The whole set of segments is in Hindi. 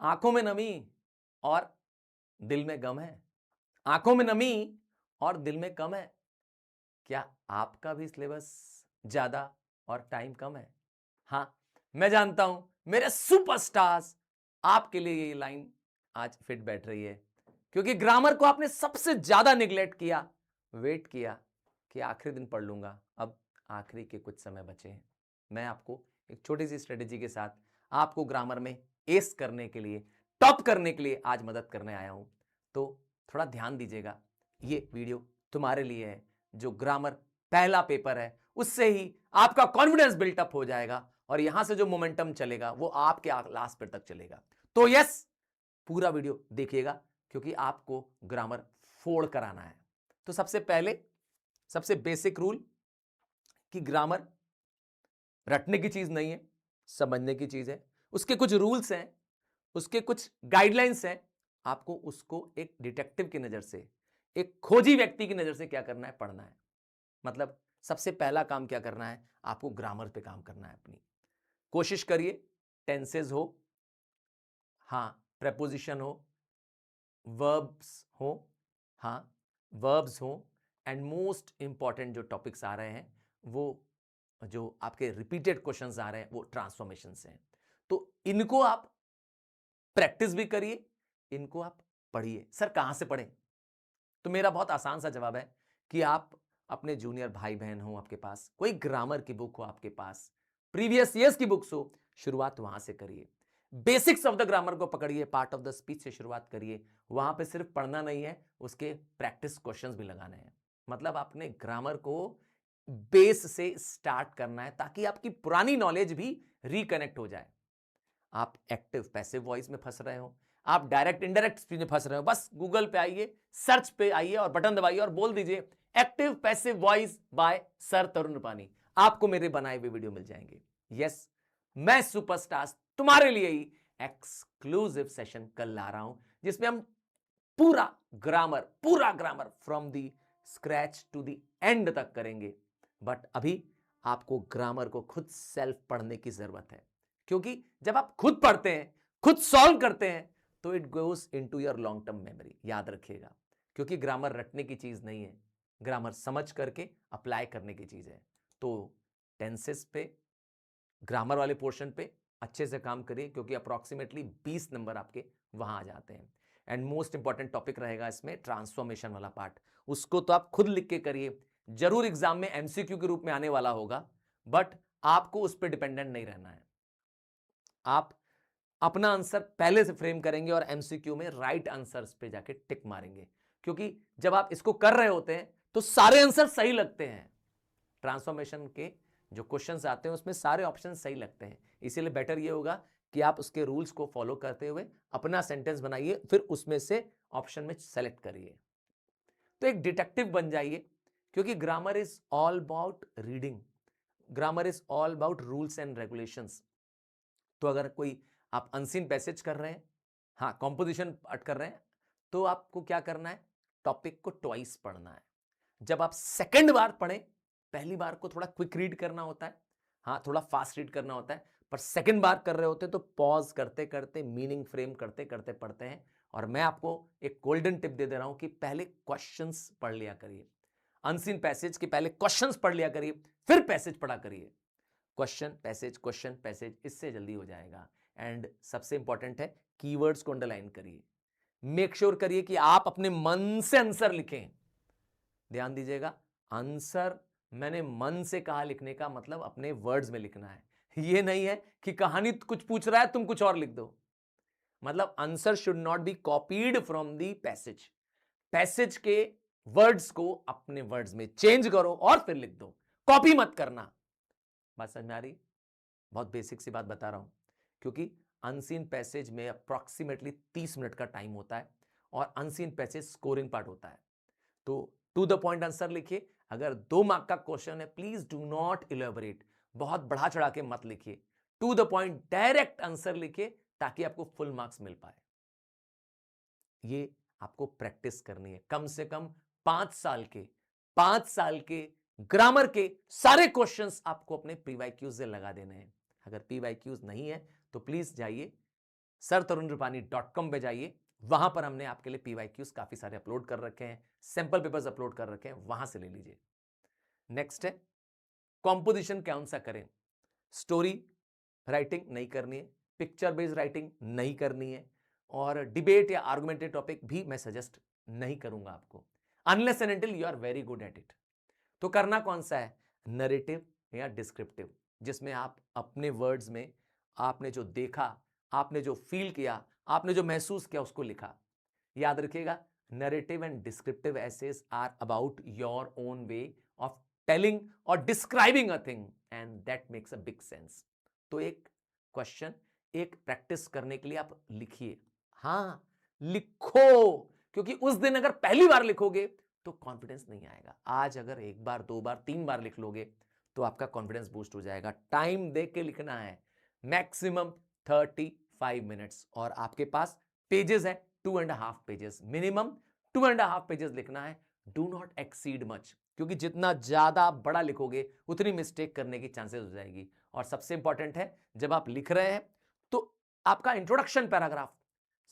आंखों में नमी और दिल में गम है। आंखों में नमी और दिल में कम है। क्या आपका भी सिलेबस ज्यादा और टाइम कम है? हां, मैं जानता हूं मेरे सुपरस्टार्स, आपके लिए ये लाइन आज फिट बैठ रही है, क्योंकि ग्रामर को आपने सबसे ज्यादा निगलेक्ट किया, वेट किया कि आखिरी दिन पढ़ लूंगा। अब आखिरी के कुछ समय बचे हैं। मैं आपको एक छोटी सी स्ट्रेटेजी के साथ आपको ग्रामर में एस करने के लिए, टॉप करने के लिए आज मदद करने आया हूं। तो थोड़ा ध्यान दीजिएगा, ये वीडियो तुम्हारे लिए है। जो ग्रामर पहला पेपर है, उससे ही आपका कॉन्फिडेंस बिल्टअप हो जाएगा और यहां से जो मोमेंटम चलेगा वो आपके लास्ट पेपर तक चलेगा। तो यस, पूरा वीडियो देखिएगा, क्योंकि आपको ग्रामर फोड़ कर आना है। तो सबसे पहले सबसे बेसिक रूल कि ग्रामर रटने की चीज नहीं है, समझने की चीज है। उसके कुछ रूल्स हैं, उसके कुछ गाइडलाइंस हैं। आपको उसको एक डिटेक्टिव की नजर से, एक खोजी व्यक्ति की नजर से क्या करना है, पढ़ना है। मतलब सबसे पहला काम क्या करना है, आपको ग्रामर पे काम करना है अपनी। कोशिश करिए टेंसेस हो, हां, प्रेपोजिशन हो, वर्ब्स हो, हां, वर्ब्स हो, एंड मोस्ट इंपॉर्टेंट जो टॉपिक्स आ रहे हैं, वो जो आपके रिपीटेड क्वेश्चंस आ रहे हैं, वो ट्रांसफॉर्मेशन से हैं। तो इनको आप प्रैक्टिस भी करिए, इनको आप पढ़िए। सर कहां से पढ़ें? तो मेरा बहुत आसान सा जवाब है कि आप अपने जूनियर भाई बहन हो, आपके पास कोई ग्रामर की बुक हो, आपके पास प्रीवियस ईयर्स की बुक्स हो, शुरुआत वहां से करिए। बेसिक्स ऑफ द ग्रामर को पकड़िए, पार्ट ऑफ द स्पीच से शुरुआत करिए। वहां पे सिर्फ पढ़ना नहीं है, उसके प्रैक्टिस क्वेश्चंस भी लगाने हैं। मतलब आपने ग्रामर को बेस से स्टार्ट करना है, ताकि आपकी पुरानी नॉलेज भी रिकनेक्ट हो जाए। आप एक्टिव पैसिव वॉइस में फंस रहे हो, आप डायरेक्ट इनडायरेक्ट स्पीच में फंस रहे हो, बस गूगल पे आइए, सर्च पे आइए और बटन दबाइए और बोल दीजिए active passive voice by sir Tarun Rupani. आपको मेरे बनाए हुए वीडियो मिल जाएंगे। यस, मैं सुपरस्टार्स तुम्हारे लिए ही एक्सक्लूसिव सेशन कल ला रहा हूं, जिसमें हम पूरा grammar from the scratch to the end तक करेंगे। बट अभी आपको ग्रामर को खुद सेल्फ पढ़ने की जरूरत है, क्योंकि जब आप खुद पढ़ते हैं, खुद सॉल्व करते हैं, तो it goes into your long term memory. याद रखिएगा, क्योंकि ग्रामर रटने की चीज नहीं है, ग्रामर समझ करके अप्लाई करने की चीज है। तो टेंसेस पे, ग्रामर वाले पोर्शन पे अच्छे से काम करिए, क्योंकि अप्रोक्सीमेटली 20 नंबर आपके वहां आ जाते हैं। एंड मोस्ट इंपॉर्टेंट टॉपिक रहेगा इसमें ट्रांसफॉर्मेशन वाला पार्ट। उसको तो आप खुद लिख के करिए, जरूर एग्जाम में एमसीक्यू के रूप में आने वाला होगा, बट आपको उस पर डिपेंडेंट नहीं रहना है। आप अपना आंसर पहले से फ्रेम करेंगे और एमसीक्यू में राइट आंसर्स पे जाके टिक मारेंगे, क्योंकि जब आप इसको कर रहे होते हैं तो सारे आंसर सही लगते हैं। ट्रांसफॉर्मेशन के जो क्वेश्चंस आते हैं उसमें सारे ऑप्शन सही लगते हैं। इसीलिए बेटर ये होगा कि आप उसके रूल्स को फॉलो करते हुए अपना सेंटेंस बनाइए, फिर उसमें से ऑप्शन में सेलेक्ट करिए। तो एक डिटेक्टिव बन जाइए, क्योंकि grammar is all about reading, grammar is all about rules and regulations. तो अगर कोई आप अनसीन पैसेज कर रहे हैं, हाँ, कॉम्पोजिशन पार्ट कर रहे हैं, तो आपको क्या करना है, टॉपिक को ट्वाइस पढ़ना है। जब आप सेकंड बार पढ़ें, पहली बार को थोड़ा क्विक रीड करना होता है, हाँ, थोड़ा फास्ट रीड करना होता है, पर सेकंड बार कर रहे होते हैं तो पॉज करते करते, मीनिंग फ्रेम करते करते पढ़ते हैं। और मैं आपको एक गोल्डन टिप दे दे रहा हूं कि पहले क्वेश्चंस पढ़ लिया करिए। अनसीन पैसेज के पहले क्वेश्चंस पढ़ लिया करिए, फिर पैसेज पढ़ा करिए। क्वेश्चन पैसेज, इससे जल्दी हो जाएगा। एंड सबसे इंपॉर्टेंट है, कीवर्ड्स को अंडरलाइन करिए। मेक श्योर करिए कि आप अपने मन से आंसर लिखें। ध्यान दीजिएगा, आंसर मैंने मन से कहा लिखने का मतलब अपने वर्ड्स में लिखना है। यह नहीं है कि कहानी कुछ पूछ रहा है तुम कुछ और लिख दो। मतलब answer should not be copied from the passage. Passage के वर्ड्स को अपने वर्ड्स में चेंज करो और फिर लिख दो, कॉपी मत करना। बात समझ में आ रही? बहुत बेसिक सी बात बता रहा हूं, क्योंकि अनसीन पैसेज में अप्रॉक्सीमेटली 30 मिनट का टाइम होता है और अनसीन पैसेज स्कोरिंग पार्ट होता है। तो टू द पॉइंट आंसर लिखिए। अगर 2 मार्क का क्वेश्चन है, प्लीज डू नॉट इलेबोरेट, बहुत बढ़ा चढ़ा के मत लिखिए। To the point direct answer लिखिए, ताकि आपको फुल मार्क्स मिल पाए। ये आपको प्रैक्टिस करनी है, कम से कम 5 साल के ग्रामर के सारे क्वेश्चंस आपको अपने पीवाईक्यूज से लगा देने हैं। अगर पीवाईक्यूज नहीं है तो प्लीज जाइए sirtarunrupani.com पे जाइए, वहां पर हमने आपके लिए PYQs काफी सारे अपलोड कर रखे हैं, सैंपल पेपर्स अपलोड कर रखे हैं, वहां से ले लीजिए। नेक्स्ट है कॉम्पोजिशन कौन सा करें। स्टोरी राइटिंग नहीं करनी है, पिक्चर बेस्ड राइटिंग नहीं करनी है, और डिबेट या आर्गुमेंटेड टॉपिक भी मैं सजेस्ट नहीं करूंगा आपको, unless and until you are very good at it. तो करना कौन सा है, नरेटिव या डिस्क्रिप्टिव, जिसमें आप अपने वर्ड्स में आपने जो देखा, आपने जो फील किया, आपने जो महसूस किया उसको लिखा। याद रखिएगा, narrative and descriptive essays are about your own way of telling और describing a thing, and that makes a big sense. तो एक क्वेश्चन, एक प्रैक्टिस करने के लिए आप लिखिए, हाँ लिखो, क्योंकि उस दिन अगर पहली बार लिखोगे तो कॉन्फिडेंस नहीं आएगा। आज अगर एक बार, दो बार, तीन बार लिख लोगे तो आपका कॉन्फिडेंस बूस्ट हो जाएगा। टाइम दे के लिखना है, मैक्सिमम 35 मिनट्स, और आपके पास पेजेस है 2.5 पेजेस, मिनिमम 2.5 पेजेस लिखना है। डू नॉट एक्सीड मच, क्योंकि जितना ज्यादा बड़ा लिखोगे उतनी मिस्टेक करने की चांसेस हो जाएगी। और सबसे इंपॉर्टेंट है, जब आप लिख रहे हैं तो आपका इंट्रोडक्शन पैराग्राफ,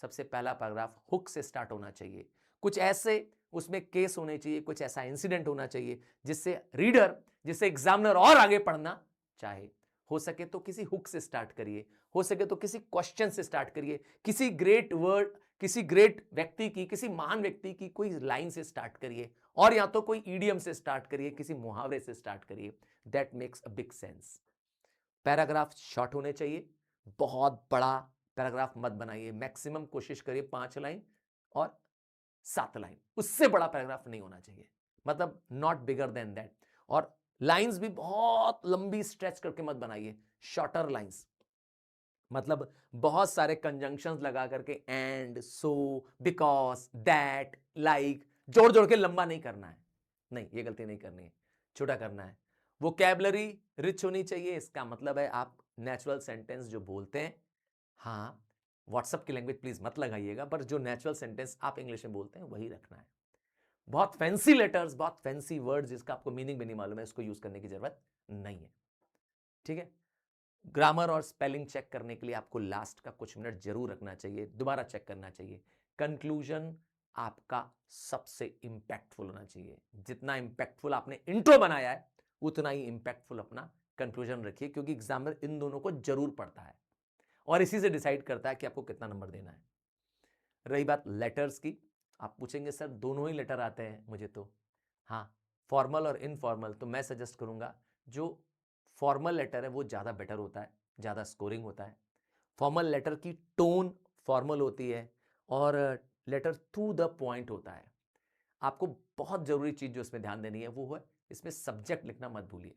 सबसे पहला पैराग्राफ हुक से स्टार्ट होना चाहिए। कुछ ऐसे उसमें केस होने चाहिए, कुछ ऐसा इंसिडेंट होना चाहिए जिससे रीडर, जिससे एग्जामिनर और आगे पढ़ना चाहे। हो सके तो किसी हुक से स्टार्ट करिए, हो सके तो किसी क्वेश्चन से स्टार्ट करिए, किसी ग्रेट वर्ड, किसी ग्रेट व्यक्ति की, किसी महान व्यक्ति की कोई लाइन से स्टार्ट करिए, और या तो कोई ईडियम से स्टार्ट करिए, किसी मुहावरे से स्टार्ट करिए। That makes a big sense. Paragraph short होने चाहिए, बहुत बड़ा पैराग्राफ मत बनाइए, मैक्सिमम कोशिश करिए 5 लाइन और 7 लाइन, उससे बड़ा पैराग्राफ नहीं होना चाहिए, मतलब नॉट बिगर देन दैट। और लाइंस भी बहुत लंबी स्ट्रेच करके मत बनाइए, शॉर्टर लाइंस, मतलब बहुत सारे कंजंक्शंस लगा करके, and, so, because, that, like, जोड़ जोड़ के लंबा नहीं करना है। नहीं, ये गलती नहीं करनी है, छोटा करना है। वोकैबुलरी रिच होनी चाहिए, इसका मतलब है आप नेचुरल सेंटेंस जो बोलते हैं, हाँ व्हाट्सएप की लैंग्वेज प्लीज मत लगाइएगा, पर जो नेचुरल सेंटेंस आप इंग्लिश में बोलते हैं वही रखना है। बहुत फैंसी लेटर्स, बहुत फैंसी वर्ड्स जिसका आपको मीनिंग भी नहीं मालूम है, उसको यूज करने की जरूरत नहीं है। ठीक है, ग्रामर और स्पेलिंग चेक करने के लिए आपको लास्ट का कुछ मिनट जरूर रखना चाहिए, दोबारा चेक करना चाहिए। कंक्लूजन आपका सबसे इंपैक्टफुल होना चाहिए, जितना इंपैक्टफुल आपने इंट्रो बनाया है उतना ही इंपैक्टफुल अपना कंक्लूजन रखिए, क्योंकि एग्जामिनर इन दोनों को जरूर पढ़ता है और इसी से डिसाइड करता है कि आपको कितना नंबर देना है। रही बात लेटर्स की, आप पूछेंगे सर दोनों ही लेटर आते हैं मुझे तो, हाँ फॉर्मल और इनफॉर्मल, तो मैं सजेस्ट करूंगा जो फॉर्मल लेटर है वो ज़्यादा बेटर होता है, ज़्यादा स्कोरिंग होता है। फॉर्मल लेटर की टोन फॉर्मल होती है और लेटर टू द पॉइंट होता है। आपको बहुत ज़रूरी चीज़ जो इसमें ध्यान देनी है वो है, इसमें सब्जेक्ट लिखना मत भूलिए।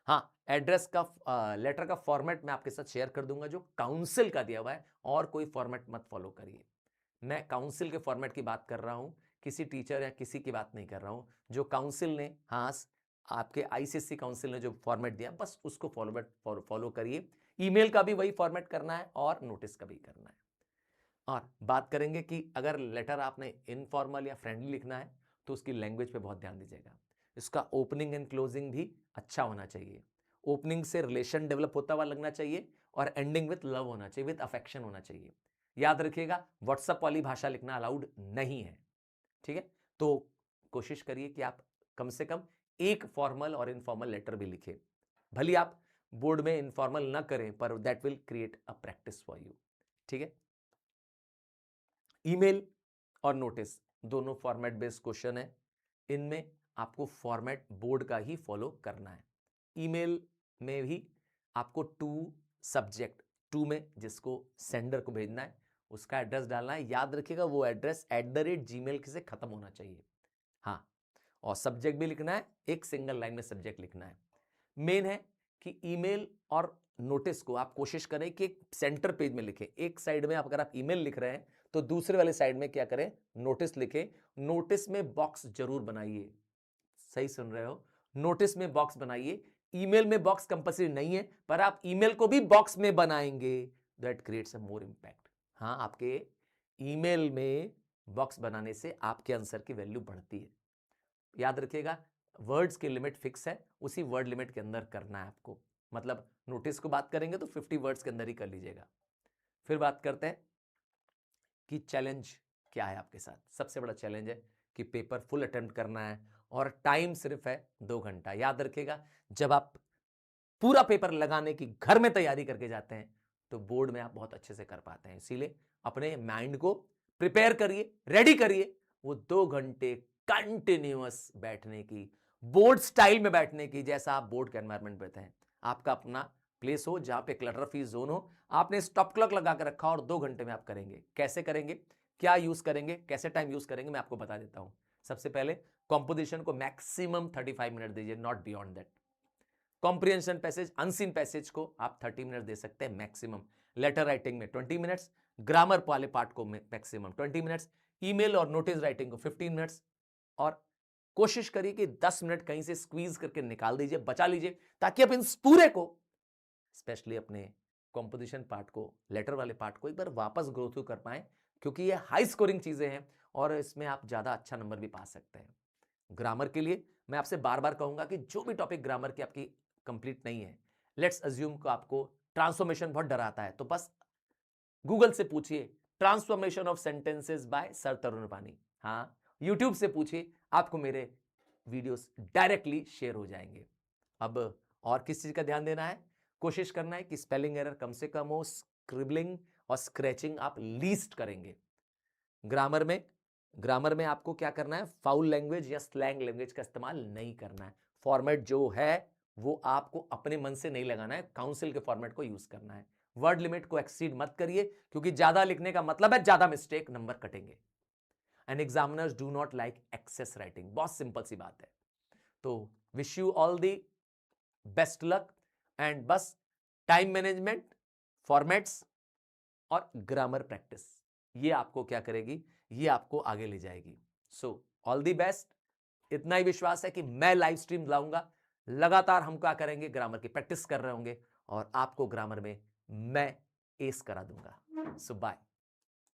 हाँ, एड्रेस का लेटर का फॉर्मेट मैं आपके साथ शेयर कर दूंगा जो काउंसिल का दिया हुआ है, और कोई फॉर्मेट मत फॉलो करिए। मैं काउंसिल के फॉर्मेट की बात कर रहा हूं, किसी टीचर या किसी की बात नहीं कर रहा हूं। जो काउंसिल ने, हाँ आपके आईसीएससी काउंसिल ने जो फॉर्मेट दिया बस उसको फॉलो करिए। ईमेल का भी वही फॉर्मेट करना है और नोटिस का भी करना है। और बात करेंगे कि अगर लेटर आपने इनफॉर्मल या फ्रेंडली लिखना है तो उसकी लैंग्वेज पे बहुत ध्यान दीजिएगा। इसका ओपनिंग एंड क्लोजिंग भी अच्छा होना चाहिए। ओपनिंग से रिलेशन डेवलप होता हुआ लगना चाहिए और एंडिंग विथ लव होना चाहिए, विथ अफेक्शन होना चाहिए। याद रखिएगा, व्हाट्सएप वाली भाषा लिखना अलाउड नहीं है। ठीक है, तो कोशिश करिए कि आप कम से कम एक फॉर्मल और इनफॉर्मल लेटर भी लिखें। भले आप बोर्ड में इनफॉर्मल ना करें, पर that will create a practice for you. ठीक है, ईमेल और नोटिस दोनों फॉर्मेट बेस्ड क्वेश्चन है, इनमें आपको फॉर्मेट बोर्ड का ही फॉलो करना है। ईमेल में भी आपको टू सब्जेक्ट, टू में जिसको सेंडर को भेजना है उसका एड्रेस डालना है। याद रखिएगा वो एड्रेस @gmail से खत्म होना चाहिए। हाँ, और सब्जेक्ट भी लिखना है, एक सिंगल लाइन में सब्जेक्ट लिखना है। मेन है कि ईमेल और नोटिस को आप कोशिश करें कि एक सेंटर पेज में लिखें। एक साइड में अगर आप ईमेल लिख रहे हैं तो दूसरे वाले साइड में क्या करें, नोटिस लिखें। नोटिस में बॉक्स जरूर बनाइए, सही सुन रहे हो, नोटिस में बॉक्स बनाइए। ईमेल में बॉक्स कंपल्सरी नहीं है, पर आप ईमेल को भी बॉक्स में बनाएंगे, that creates a more impact. हाँ, आपके ईमेल में बॉक्स बनाने से आपके आंसर की वैल्यू बढ़ती है। याद रखिएगा, वर्ड्स की लिमिट फिक्स है, उसी वर्ड लिमिट के अंदर करना है आपको। मतलब नोटिस को बात करेंगे तो 50 वर्ड्स के अंदर ही कर लीजिएगा। फिर बात करते हैं कि चैलेंज क्या है आपके साथ। सबसे बड़ा चैलेंज है कि पेपर फुल अटेम्प्ट करना है और टाइम सिर्फ है 2 घंटा। याद रखिएगा, जब आप पूरा पेपर लगाने की घर में तैयारी करके जाते हैं तो बोर्ड में आप बहुत अच्छे से कर पाते हैं। इसीलिए अपने माइंड को प्रिपेयर करिए, रेडी करिए। वो 2 घंटे कंटिन्यूअस बैठने की, बोर्ड स्टाइल में बैठने की, जैसा आप बोर्ड के एनवायरमेंट में हैं। आपका अपना प्लेस हो जहां पे क्लटर फ्री जोन हो, आपने स्टॉप क्लॉक लगा कर रखा और 2 घंटे में आप करेंगे। कैसे करेंगे, क्या यूज करेंगे, कैसे टाइम यूज करेंगे, मैं आपको बता देता हूं। सबसे पहले कॉम्पोजिशन को मैक्सिमम 35 मिनट दीजिए, not beyond that. Comprehension passage, unseen passage को आप 30 मिनट दे सकते हैं मैक्सिमम। लेटर राइटिंग में 20 मिनट्स, ग्रामर वाले पार्ट को मैक्सिमम 20 मिनट्स, ईमेल और नोटिस राइटिंग को 15 मिनट्स। और कोशिश करिए कि 10 मिनट कहीं से स्क्वीज करके निकाल दीजिए, बचा लीजिए, ताकि आप इन पूरे को, स्पेशली अपने कॉम्पोजिशन पार्ट को, लेटर वाले पार्ट को एक बार वापस ग्रो थ्रू कर पाए, क्योंकि ये हाई स्कोरिंग चीजें हैं और इसमें आप ज्यादा अच्छा नंबर भी पा सकते हैं। ग्रामर के लिए मैं आपसे बार बार कहूंगा कि जो भी टॉपिक ग्रामर की आपकी कंप्लीट नहीं है, लेट्स अज्यूम को आपको ट्रांसफॉर्मेशन बहुत डराता है, तो बस गूगल से पूछिए transformation of sentences by sir Tarun Pani. हाँ, यूट्यूब से पूछिए, आपको मेरे वीडियोस डायरेक्टली शेयर हो जाएंगे। अब और किस चीज का ध्यान देना है, कोशिश करना है कि स्पेलिंग एरर कम से कम हो, स्क्रिबलिंग और स्क्रैचिंग आप लीस्ट करेंगे। ग्रामर में आपको क्या करना है, फाउल लैंग्वेज या स्लैंग लैंग्वेज का इस्तेमाल नहीं करना है। फॉर्मेट जो है वो आपको अपने मन से नहीं लगाना है, काउंसिल के फॉर्मेट को यूज करना है। वर्ड लिमिट को एक्सीड मत करिए, क्योंकि ज्यादा लिखने का मतलब है ज्यादा मिस्टेक, नंबर कटेंगे। And examiners do not like excess writing, बहुत सिंपल सी बात है। तो wish you all the best luck. And बस टाइम मैनेजमेंट, फॉर्मेट्स और ग्रामर प्रैक्टिस, ये आपको क्या करेगी, ये आपको आगे ले जाएगी। So all the best. इतना ही विश्वास है कि मैं लाइव स्ट्रीम लाऊंगा, लगातार हम क्या करेंगे, ग्रामर की प्रैक्टिस कर रहे होंगे और आपको ग्रामर में मैं एस करा दूंगा। सो बाय।